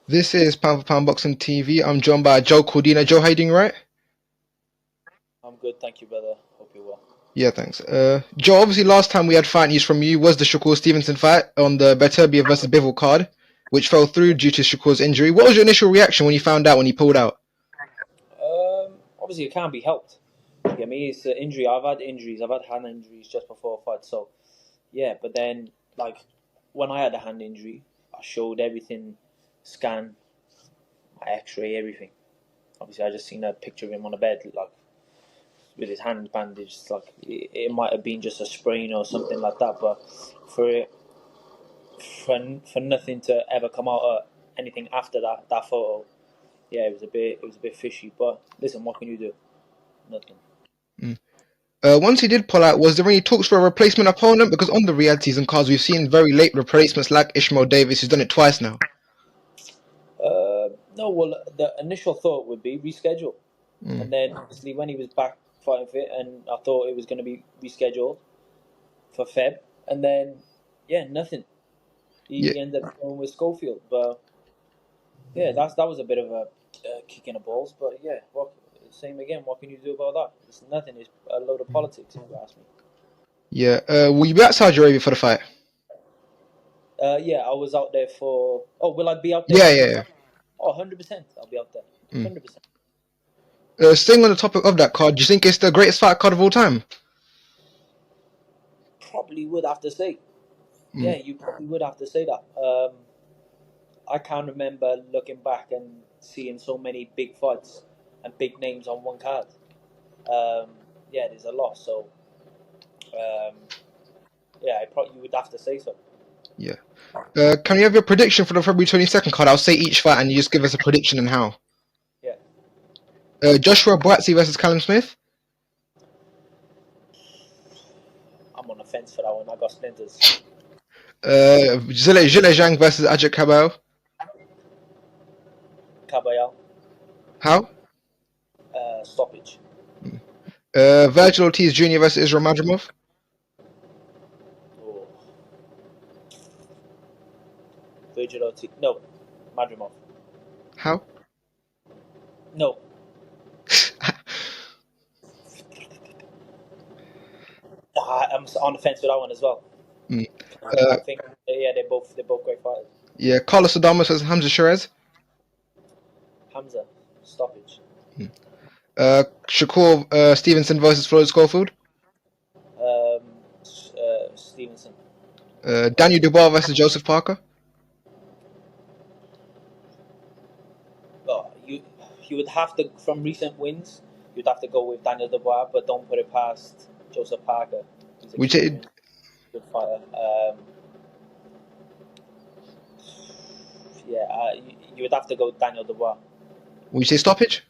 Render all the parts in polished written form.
This is P4P Boxing TV. I'm joined by Joe Cordina. Joe, how you doing, right? I'm good, thank you, brother. Hope you're well. Yeah, thanks. Joe, obviously last time we had fight news from you was the Shakur Stevenson fight on the Beterbiev versus Bivol card, which fell through due to Shakur's injury. What was your initial reaction when you found out when he pulled out? Obviously, it can't be helped. You get me? It's an injury. I've had injuries. I've had hand injuries just before a fight. So, yeah, but then, like, when I had a hand injury, I showed everything, scan, my x-ray, everything. Obviously, I just seen a picture of him on a bed, like, with his hand bandaged. Like, it might have been just a sprain or something like that, but for it, for nothing to ever come out of anything after that photo, yeah, it was a bit fishy. But listen, what can you do? Nothing. Mm. Once he did pull out, was there any talks for a replacement opponent? Because on the realities and cards, we've seen very late replacements like Ishmael Davis, who's done it twice now. No, well, the initial thought would be reschedule, Mm. and then obviously when he was back fighting fit, and I thought it was going to be rescheduled for Feb, and then yeah, nothing. Yeah, He ended up going with Schofield, but yeah, that was a bit of a kick in the balls. But yeah, same again. What can you do about that? It's nothing. It's a load of politics, if you ask me. yeah. Will you be at Saudi Arabia for the fight? Yeah, I was out there for. Oh, will I be out there Yeah, for yeah, the yeah. fight? Oh, 100%. I'll be out there. Mm. 100%. Staying on the topic of that card, do you think it's the greatest fight card of all time? Probably would have to say. Mm. Yeah, you probably would have to say that. I can't remember looking back and seeing so many big fights and big names on one card. Yeah, there's a lot. So, um, yeah, you would have to say so. Yeah. Can you have your prediction for the February 22nd card? I'll say each fight and you just give us a prediction and how. Yeah. Joshua Boatsy versus Callum Smith. I'm on the fence for that one. I got splinters. Zhile Zhang versus Ajit Cabal. Caballal, How? stoppage. Virgil Ortiz Jr. versus Israel Madrimov. Oh, Virgil Ortiz. No, Madrimov. How? No. I'm on the fence with that one as well. Mm. I Uh, think yeah, they're both great fighters. yeah, Carlos Adames versus Hamza Sherez. Hamza, stoppage. Mm. Shakur Stevenson versus Floyd Schofield. Um, Stevenson. Daniel Dubois versus Joseph Parker. Well, you would have to, from recent wins, you'd have to go with Daniel Dubois, but don't put it past Joseph Parker. He's Which it, experienced, good fighter. Yeah, you would have to go with Daniel Dubois. would you say stoppage?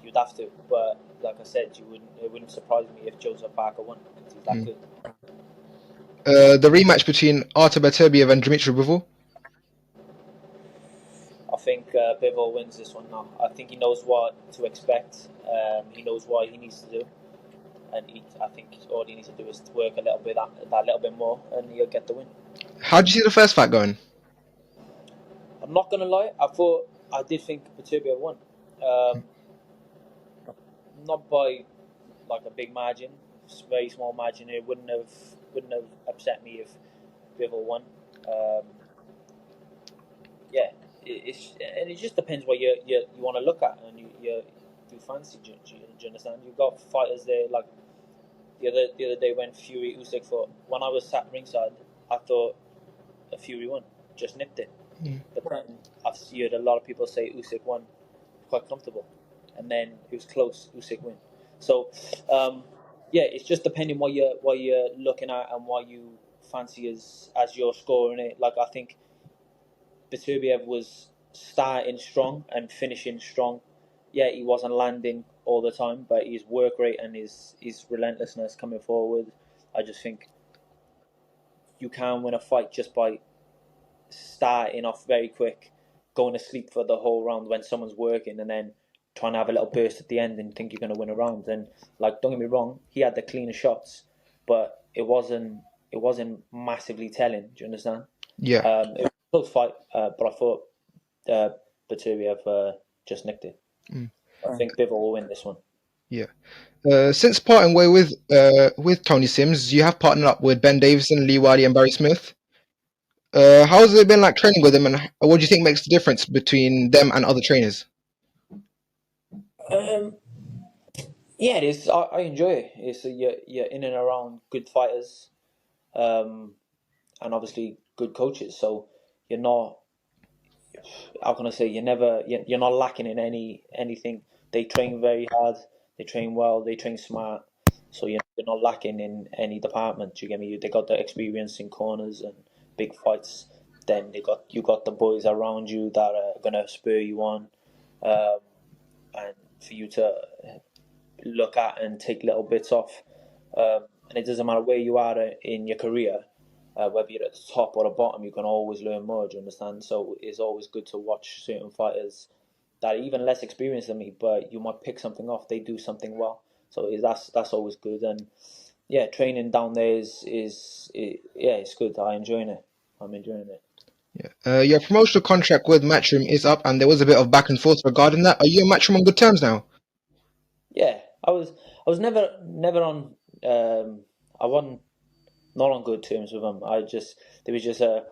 You'd have to, but like I said, it wouldn't surprise me if Joseph Parker won because he's that Mm. good. The rematch between Artur Beterbiev and Dmitry Bivol. I think Bivol wins this one now. I think he knows what to expect. He knows what he needs to do, and I think all he needs to do is to work a little bit that little bit more, and he'll get the win. How did you see the first fight going? I'm not gonna lie. I did think Peturbia won, not by like a big margin, very small margin. It wouldn't have upset me if Bivol won. Um, yeah, and it just depends what you want to look at and you fancy. Do you understand? You've got fighters there like the other day when Fury Usyk fought. When I was sat ringside, I thought Fury won, just nipped it. Mm. But then I've heard a lot of people say Usyk won quite comfortable, and then it was close. Usyk win. So yeah, it's just depending what you're looking at and what you fancy as you're scoring it. Like I think Beterbiev was starting strong and finishing strong. Yeah, he wasn't landing all the time, but his work rate and his relentlessness coming forward, I just think you can win a fight just by starting off very quick, going to sleep for the whole round when someone's working, and then trying to have a little burst at the end and think you're going to win a round. And like, don't get me wrong, he had the cleaner shots, but it wasn't massively telling. Do you understand? Yeah. It was a close fight, but I thought Baturiev just nicked it. I think Bivol will win this one. Yeah. Since parting way with Tony Sims, you have partnered up with Ben Davison, Lee Wiley, and Barry Smith. How's it been like training with them, and what do you think makes the difference between them and other trainers? Yeah, it is. I enjoy it. It's you're in and around good fighters, and obviously good coaches. So you're not. How can I say? You're not lacking in anything. They train very hard. They train well. They train smart. So you're not lacking in any department. You get me? They got the experience in corners and big fights. Then you got the boys around you that are gonna spur you on, and for you to look at and take little bits off. And it doesn't matter where you are in your career, whether you're at the top or the bottom, you can always learn more. Do you understand? So it's always good to watch certain fighters that are even less experienced than me, but you might pick something off. They do something well, so that's always good. And yeah, training down there it's good. I'm enjoying it. Your promotional contract with Matchroom is up, and there was a bit of back and forth regarding that. Are you and Matchroom on good terms now? Yeah, I was never on. I wasn't not on good terms with them. There was just a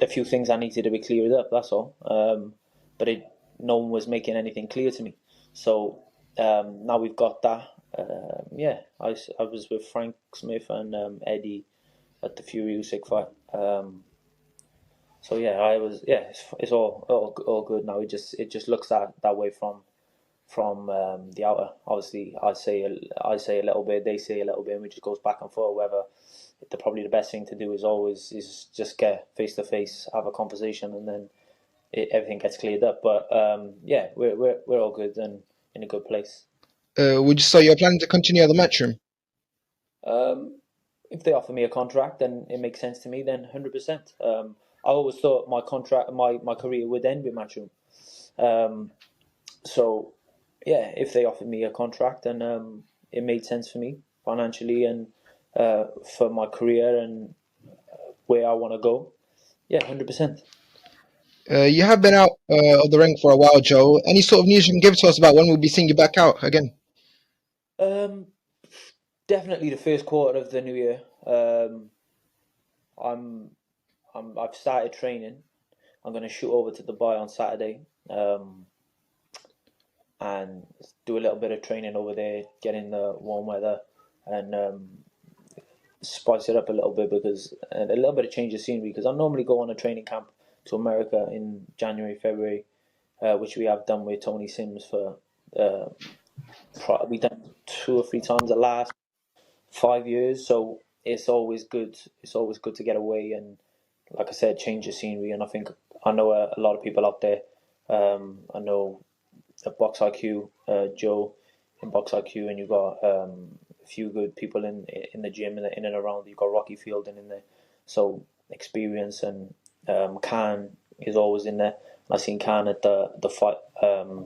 few things I needed to be cleared up. That's all. But no one was making anything clear to me. So now we've got that. Yeah, I was with Frank Smith and Eddie at the Fury Usyk fight. So yeah, I was. Yeah, it's all good now. It just looks that way from the outer. Obviously, I say a little bit, they say a little bit, and we just goes back and forth. Whether probably the best thing to do is just get face to face, have a conversation, and then everything gets cleared up. But yeah, we're all good and in a good place. So you're planning to continue at the Matchroom? If they offer me a contract, then it makes sense to me. Then 100%. I always thought my career would end with Matchroom. So yeah, if they offered me a contract, then it made sense for me financially and for my career and where I want to go. Yeah, 100%. You have been out of the ring for a while, Joe. Any sort of news you can give to us about when we'll be seeing you back out again? Definitely the first quarter of the new year. I've started training. I'm going to shoot over to Dubai on Saturday and do a little bit of training over there, get in the warm weather, and spice it up a little bit because a little bit of change of scenery. Because I normally go on a training camp to America in January, February, which we have done with Tony Sims for we done 2 or 3 times the last 5 years. So it's always good. It's always good to get away and, like I said, change the scenery. And I know a lot of people out there. I know at Box IQ, Joe in Box IQ, and you've got a few good people in the gym in and around. You've got Rocky Fielding in there, so experience and Khan is always in there. I seen Khan at the fight,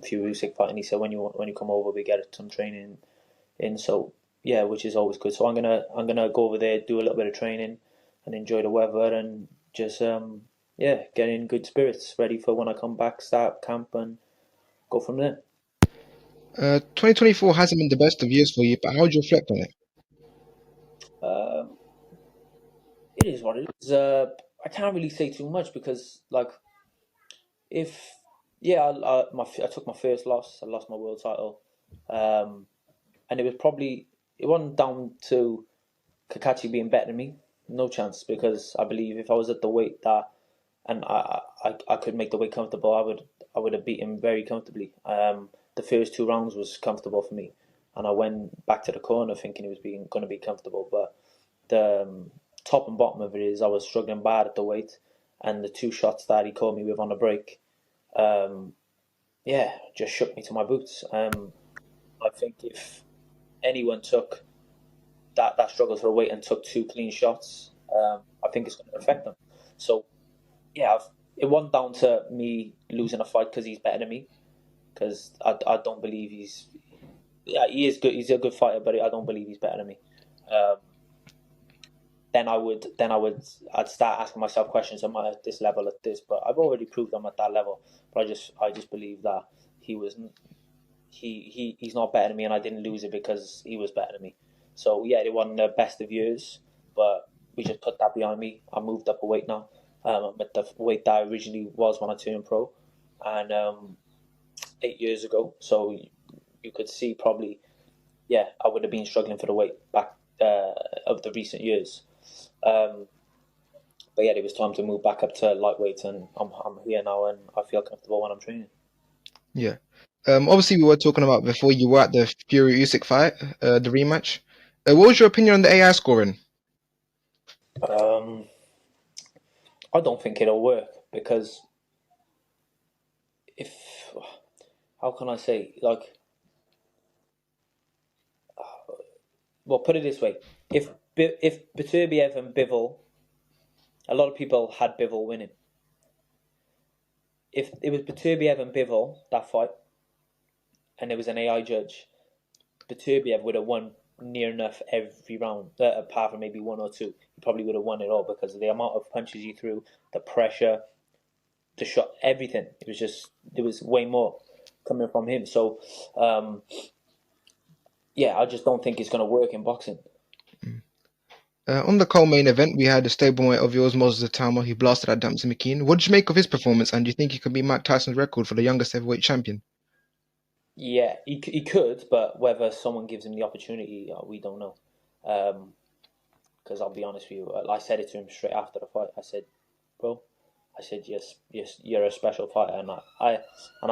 Fury Usyk fight, and he said when you come over, we get some training in. So yeah, which is always good. So I'm gonna go over there, do a little bit of training, and enjoy the weather, and just get in good spirits, ready for when I come back, start camp, and go from there. 2024 hasn't been the best of years for you, but how would you reflect on it? It is what it is. I can't really say too much because, like, if yeah, I took my first loss. I lost my world title, and it wasn't down to Kakachi being better than me. No chance, because I believe if I was at the weight that and I could make the weight comfortable, I would have beat him very comfortably. The first 2 rounds was comfortable for me, and I went back to the corner thinking he was going to be comfortable. But the top and bottom of it is I was struggling bad at the weight, and the 2 shots that he caught me with on the break, just shook me to my boots. I think if anyone took that struggle for a weight and took 2 clean shots, I think it's going to affect them. So yeah, it wasn't down to me losing a fight because he's better than me. Because I don't believe he is good. He's a good fighter, but I don't believe he's better than me. I'd start asking myself questions. Am I at this level at this? But I've already proved I'm at that level. But I just believe that he's not better than me, and I didn't lose it because he was better than me. So yeah, it wasn't the best of years, but we just put that behind me. I moved up a weight now. I'm at the weight that I originally was when I turned pro, and 8 years ago. So you could see probably, yeah, I would have been struggling for the weight back of the recent years. But yeah, it was time to move back up to lightweight, and I'm here now, and I feel comfortable when I'm training. Yeah. Obviously, we were talking about before you were at the Fury Usyk fight, the rematch. What was your opinion on the AI scoring? I don't think it'll work because if how can I say, like, well, put it this way: if Beterbiev and Bivol, a lot of people had Bivol winning. If it was Beterbiev and Bivol that fight, and there was an AI judge, Beterbiev would have won near enough every round, apart from maybe one or two. He probably would have won it all because of the amount of punches he threw, the pressure, the shot, everything. There was way more coming from him. So, yeah, I just don't think it's going to work in boxing. On the co-main event, we had a stablemate of yours, Moses Atama, who blasted at Damson McKean. What did you make of his performance, and do you think he could be Mike Tyson's record for the youngest heavyweight champion? Yeah, he could, but whether someone gives him the opportunity, we don't know. Because I'll be honest with you, I said it to him straight after the fight. I said, bro, yes, you're a special fighter, and I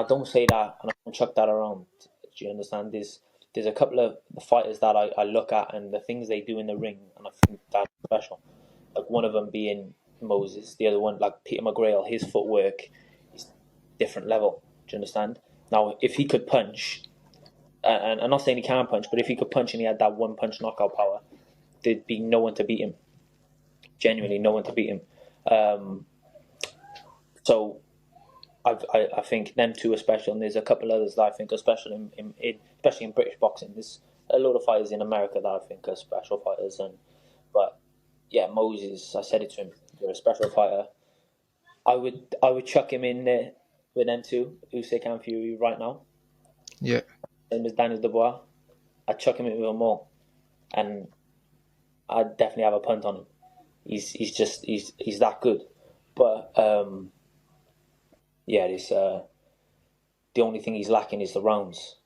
don't say that and I don't chuck that around. Do you understand? There's a couple of the fighters that I look at and the things they do in the ring, and I think that's special. Like one of them being Moses, the other one like Peter McGrail. His footwork is different level. Do you understand? Now, if he could punch, and I'm not saying he can't punch, but if he could punch and he had that one punch knockout power, there'd be no one to beat him. Genuinely, no one to beat him. So I think them two are special, and there's a couple others that I think are special especially in British boxing. There's a lot of fighters in America that I think are special fighters, but yeah, Moses, I said it to him, you're a special fighter. I would chuck him in there with them two, Usyk and Fury, right now. Yeah. Same as Daniel Dubois. I'd chuck him in with them all, and I'd definitely have a punt on him. He's that good, but yeah, the only thing he's lacking is the rounds,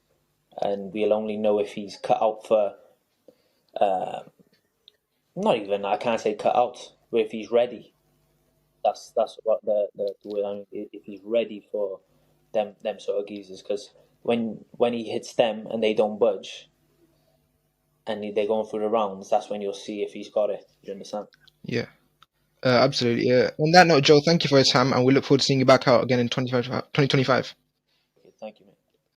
and we'll only know if he's cut out for. Not even, I can't say cut out, but if he's ready. That's what the word I mean. If he's ready for them sort of geezers, because when he hits them and they don't budge, and they're going through the rounds, that's when you'll see if he's got it. Do you understand? Yeah. Absolutely. On that note, Joe, thank you for your time, and we look forward to seeing you back out again in 2025.